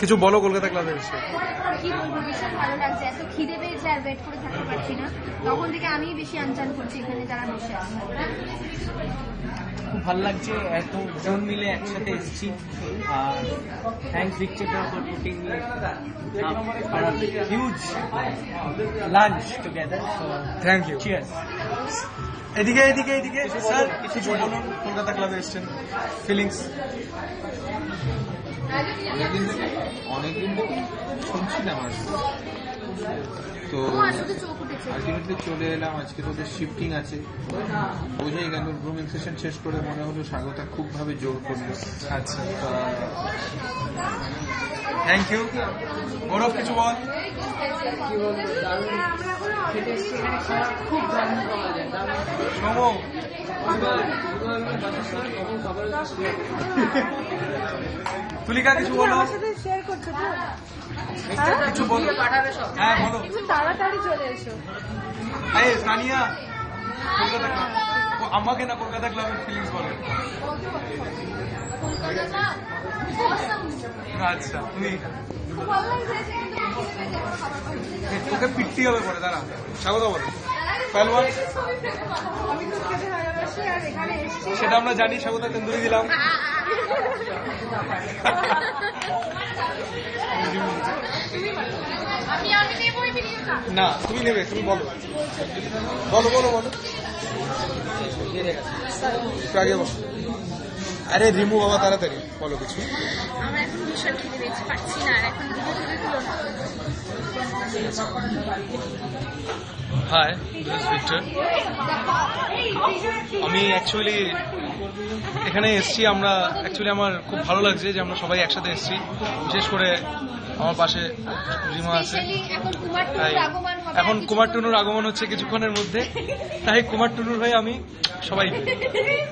কিছু বলো কলকাতা ক্লাবে এসে। কি বলবো, ভীষণ ভালো লাগছে। এত খিদে পেয়েছে আর ওয়েট করে থাকতে পারছি না। তখন থেকে আমি বেশি আনচান করছি এখানে যারা বসে আছে। খুব ভালো লাগছে, এত জন মিলে একসাথে এসেছি। আর thanks dictator for putting huge lunch together. So thank you. Cheers. এদিকে এদিকে এদিকে স্যার কিছু বলুন, কলকাতা ক্লাবে এসেছেন, ফিলিংস। অনেকদিন থেকে শুনছিলাম আর তো আলটিমেটলি চলে এলাম। আজকে তোদের শিফটিং আছে, বোঝাই গেল। গ্রুমিং সেশন শেষ করে মনে হলো স্বাগতা খুব ভাবে জোর করলো। আচ্ছা, থ্যাংক ইউ। গৌরব কিছু বল। সোমো তুলিকা কিছু বলো, কিছু বলো। হ্যাঁ বলো। তাড়াতাড়ি চলে এসো। সানিয়া কলকাতা ক্লাব, আমাকে না কলকাতা ক্লাবের ফিলিংস বলো। আচ্ছা তুমি তোকে পিটতে হবে পরে, দাঁড়া। স্বাগত বলো। পেলওয়ান সেটা আমরা জানি, স্বাগত তেন্দুরি দিলাম। না তুমি নেবে, তুমি বলো বলো বলো বলো আগে বলো। আরে রিমু বাবা তাড়াতাড়ি বলো কিছু। আমরা এখন ভীষণ খিদে পেয়েছি, পাচ্ছি না। আর এখন হাই, ভিক্টর। আমি অ্যাকচুয়ালি এখানে এসছি, আমরা অ্যাকচুয়ালি আমার খুব ভালো লাগছে যে আমরা সবাই একসাথে এসছি। বিশেষ করে আমার পাশে রিমা আছে। তাই এখন কুমার টুনুর আগমন হচ্ছে কিছুক্ষণের মধ্যে, তাই কুমার টুনুর হয়ে আমি সবাই